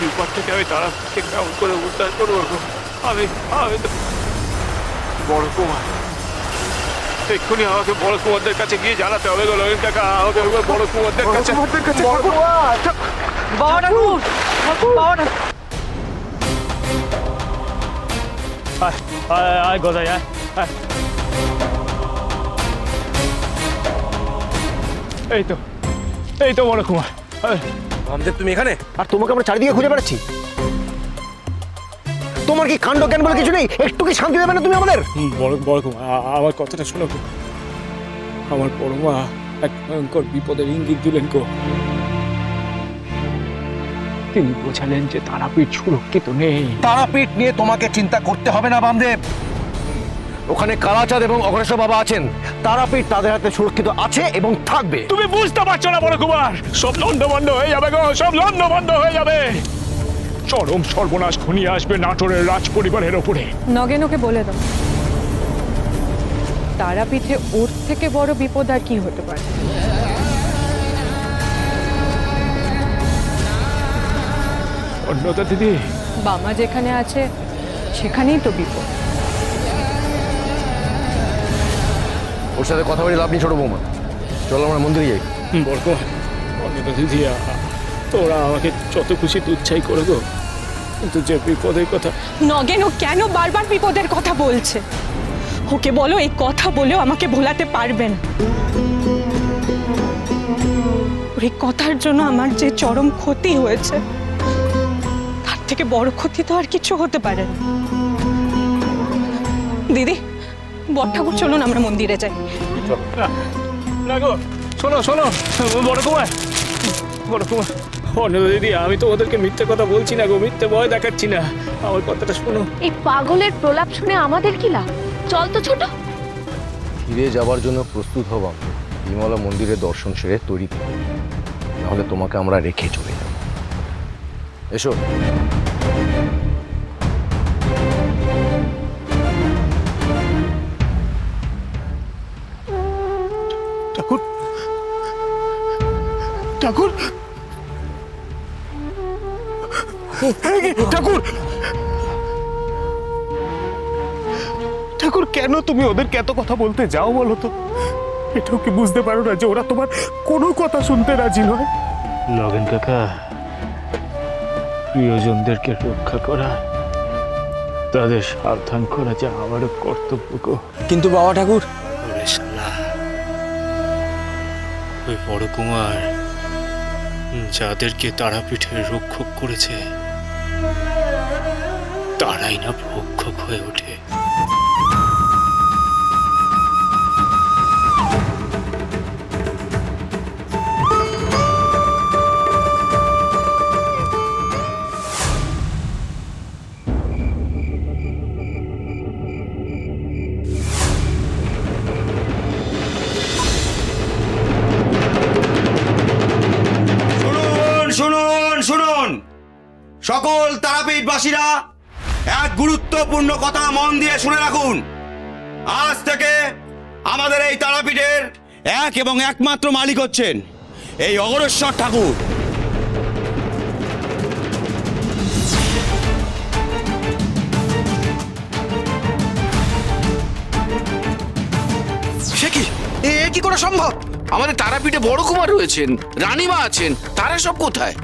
বিপদ থেকে আমি তারাপীঠকে কেমন করে উদ্ধার করবো গো? আমি আমি তো বড় কুমার, এক্ষুনি আমাকে বড় কুমারদের কাছে গিয়ে জানাতে হবে গো। নগেন কাকা, আমাকে বড় কুমারদের কাছে। বড় কুমার, বাবা ঠাকুর, বাবা ঠাকুর। আয় আয় আয় গদাই, আয় আয়। এই তো বড় কুমার। বামদেব তুমি এখানে? আর তোমাকে আমরা চারিদিকে খুঁজে বেড়াচ্ছি। তোমার কি কাণ্ড জ্ঞান বলে কিছু নেই? একটু কি শান্তি দেবে না তুমি আমাদের? বড় কুমার, আমার কথাটা শোনো। আমার বড় মা এক ভয়ঙ্কর বিপদের ইঙ্গিত দিলেন গো। তিনি বোঝালেন যে তারাপীঠ সুরক্ষিত নেই। তারাপীঠ নিয়ে তোমাকে চিন্তা করতে হবে না বামদেব। ওখানে কালাচাঁদ এবং অগ্রেসর বাবা আছেন। তারাপীঠ তাদের হাতে সুরক্ষিত আছে এবং থাকবে। তুমি বুঝতে পারছো না বড় কুমার, সব লন্ডভন্ড হয়ে যাবে গো, সব লন্ডভন্ড হয়ে যাবে। চরম সর্বনাশ ঘনিয়ে আসবে নাটোরের রাজ পরিবারের ওপরে। নগেন ওকে বলে দাও, তারাপীঠে ওর থেকে বড় বিপদ আর কি হতে পারে। অন্যতা দিদি, বামা যেখানে আছে সেখানেই তো বিপদ। ওর সাথে কথা বলে লাভ নেই ছোট বৌমা। চলো আমরা মন্দিরে যাই। বড় কুমার, অনিতা দিদি, তোরা আমাকে যত খুশি তুচ্ছাই করে গো, কিন্তু যে বিপদের কথা। নগেন ও কেন বারবার বিপদের কথা বলছে? ওকে বলো এই কথা বলেও আমাকে ভোলাতে পারবে না। ওর এই কথার জন্য আমার যে চরম ক্ষতি হয়েছে, তার থেকে বড় ক্ষতি তো আর কিছু হতে পারে না। দিদি, বড় ঠাকুর চলুন আমরা মন্দিরে যাই। না গো, শোনো শোনো বড় কুমার, বড় কুমার। অনিতা দিদি, আমি তো ওদেরকে মিথ্যে কথা বলছি না গো, মিথ্যে ভয় দেখাচ্ছি না। আমার কথাটা শোনো। এই পাগলের প্রলাপ শুনে আমাদের কি লাভ? চল তো ছোট। ফিরে যাবার জন্য প্রস্তুত হব। বিমলা মন্দিরে দর্শন সেরে তৈরি থাকো, নাহলে তোমাকে আমরা রেখে চলে যাব। এসো। ঠাকুর, ঠাকুর, ঠাকুর, ঠাকুর, কেন তুমি ওদেরকে এত কথা বলতে যাও বলো তো? এটাও কি বুঝতে পারো না যে ওরা তোমার কোনো কথা শুনতে রাজি নয়? নগেন কাকা, প্রিয়জনদেরকে রক্ষা করা, তাদের সাবধান করা যে আমারও কর্তব্য গো। কিন্তু বাবা ঠাকুর, ওরে শালা, ওই বড় কুমার যাদেরকে তারাপীঠের রক্ষক করেছে, তারাই না ভক্ষক হয়ে ওঠে। শুনুন শুনুন সকল তারাপীঠবাসীরা, এক গুরুত্বপূর্ণ কথা মন দিয়ে শুনে রাখুন। আজ থেকে আমাদের এই তারাপীঠের এক এবং একমাত্র মালিক হচ্ছেন এই অগ্রেসর ঠাকুর। সে কি, এ কি করে সম্ভব? আমাদের তারাপীঠে বড় কুমার রয়েছেন, রানীমা আছেন, তারা সব কোথায়?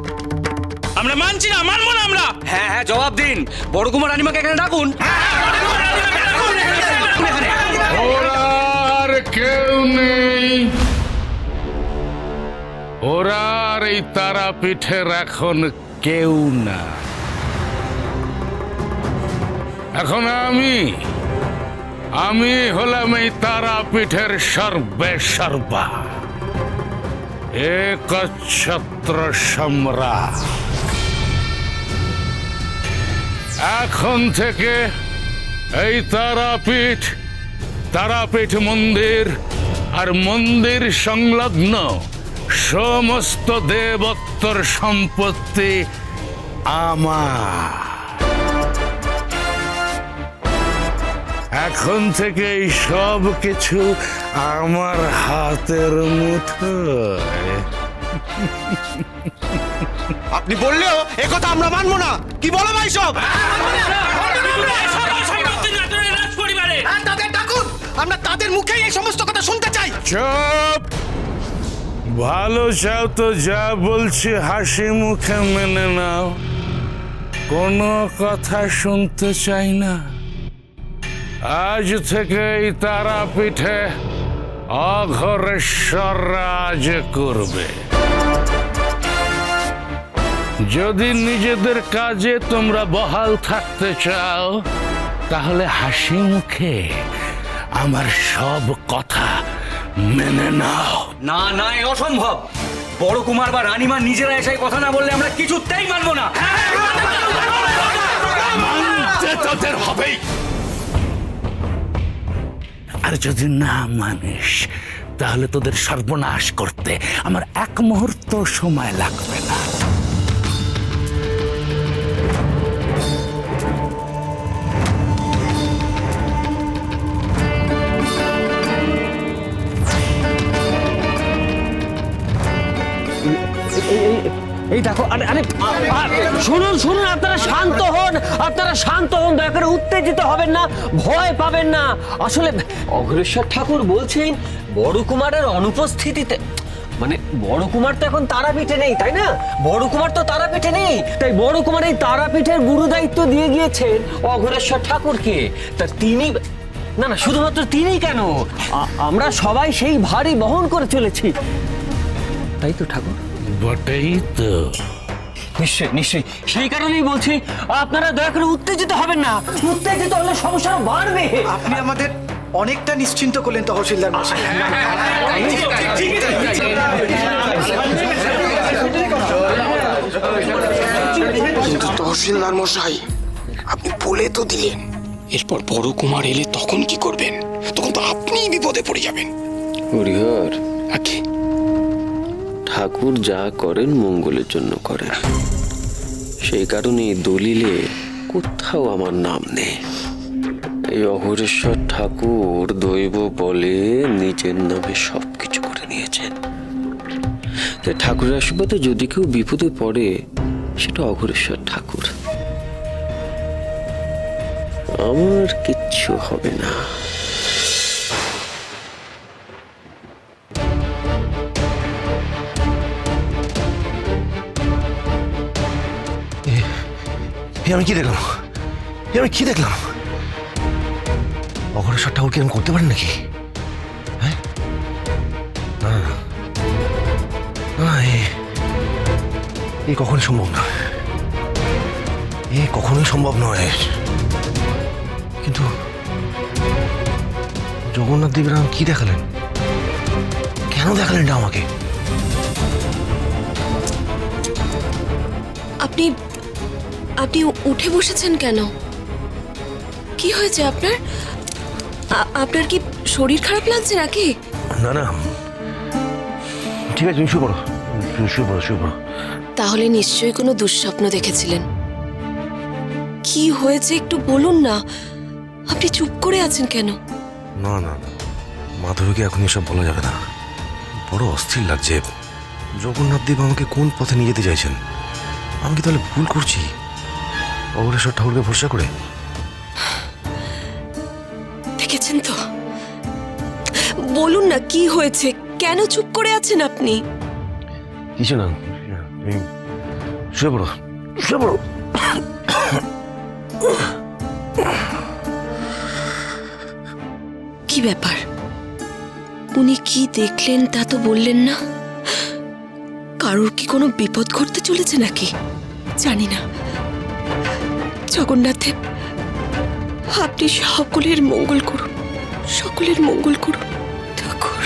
আমরা মানছি না, মানবো না আমরা। হ্যাঁ হ্যাঁ, জবাব দিন। বড় কুমার রানীমাকে এখানে ডাকুন। ওরা আর কেউ নেই, ওরা আর এই তারাপীঠের এখন কেউ না। এখন আমি হলাম এই তারাপীঠের সর্বে সর্বা, একচ্ছত্র সম্রাট। এখন থেকে এই তারাপীঠ মন্দির আর মন্দির সংলগ্ন সমস্ত দেবত্বর সম্পত্তি আমার। এখন থেকে এই সব কিছু আমার হাতের মুঠোয়। আপনি বললেও একথা আমরা মানবো না। কি বলো ভাই সব? তাদের ডাকুন, আমরা তাদের মুখেই এই সমস্ত কথা শুনতে চাই। চুপ! ভালো চাও তো যা বলছি হাসি মুখে মেনে নাও, কোনো কথা শুনতে চাই না। আজ থেকে এই তারাপীঠে অঘোরেশ্বর রাজ করবে। যদি নিজেদের কাজে তোমরা বহাল থাকতে চাও, তাহলে হাসি মুখে আমার সব কথা মেনে নাও। না না, এ অসম্ভব। বড় কুমার বা রানীমা নিজেরা এসে কথা না বললে আমরা কিছুতেই মানবো না। মানতে তোদের হবেই। আর যদি না মানিস, তাহলে তোদের সর্বনাশ করতে আমার এক মুহূর্ত সময় লাগবে না। এই দেখো, আরে আরে শুনুন শুনুন, আপনারা শান্ত হন, আপনারা শান্ত হন, দয়া করে উত্তেজিত হবেন না, ভয় পাবেন না। আসলে অঘোরেশ্বর ঠাকুর বলছেন বড় কুমারের অনুপস্থিতিতে, মানে বড় কুমার তো এখন তারাপীঠে নেই, তাই না? বড় কুমার তো তারাপীঠে নেই, তাই বড় কুমার এই তারাপীঠের গুরু দায়িত্ব দিয়ে গিয়েছেন অঘোরেশ্বর ঠাকুরকে। তা তিনি, না না, শুধুমাত্র তিনি কেন, আমরা সবাই সেই ভারী বহন করে চলেছি, তাই তো ঠাকুর? বটেই তো। নিশ্চয়ই নিশ্চয়ই, সেই কারণেই বলছি আপনারা দয়া করে উত্তেজিত হবেন না, উত্তেজিত হলে সমস্যা বাড়বে। আপনি আমাদের অনেকটা নিশ্চিন্ত করলেন তহসিলদার মশাই। তহসিলদার মশাই, আপনি বলে তো দিলেন, এরপর বড় কুমার এলে তখন কি করবেন? তখন তো আপনিই বিপদে পড়ে যাবেন। হরিহর, আগে ঠাকুর যা করেন মঙ্গলের জন্য করেন, সেই কারণে দলিলে কোথাও আমার নাম নেই। এই অঘোরেশ্বর ঠাকুর দৈব বলে নিজের নামে সবকিছু করে নিয়েছেন। তাই ঠাকুরের আশীর্বাদে যদি কেউ বিপদে পড়ে, সেটা অঘোরেশ্বর ঠাকুর। আমার কিচ্ছু হবে না। আমি কি দেখলাম? আমি কি দেখলাম? অঘোরেশ্বর ঠাকুর কি এরকম করতে পারেন নাকি? হ্যাঁ, না না না না, এ কখনোই সম্ভব না, এ কখনোই সম্ভব নয়। কিন্তু জগন্নাথ দেবের কি দেখালেন? কেন দেখালেন এটা আমাকে? আপনি আপনি উঠে বসেছেন কেন? কি হয়েছে আপনার? আপনার কি শরীর খারাপ লাগছে নাকি? না না, ঠিক আছে, তুমি শুয়ে পড়ো, শুয়ে পড়ো, শুয়ে পড়ো। তাহলে নিশ্চয়ই কোনো দুঃস্বপ্ন দেখেছিলেন। কি হয়েছে একটু বলুন না, আপনি চুপ করে আছেন কেন? না না, মাধবীকে এখন এসব বলা যাবে না, বড় অস্থির লাগছে। জগন্নাথ দেব আমাকে কোন পথে নিয়ে যেতে চাইছেন? আমি কি তাহলে ভুল করছি অঘোরেশ্বর ঠাকুরকে ভরসা করে? দেখেছেন তো, বলুন না কি হয়েছে, কেন চুপ করে আছেন আপনি? কিছু না, শুয়ে পড়ো, শুয়ে পড়ো। কি ব্যাপার, উনি কি দেখলেন তা তো বললেন না? কারোর কি কোনো বিপদ ঘটতে চলেছে নাকি? জানি না। জগন্নাথ দেব, আপনি সকলের মঙ্গল করুন, সকলের মঙ্গল করুন ঠাকুর।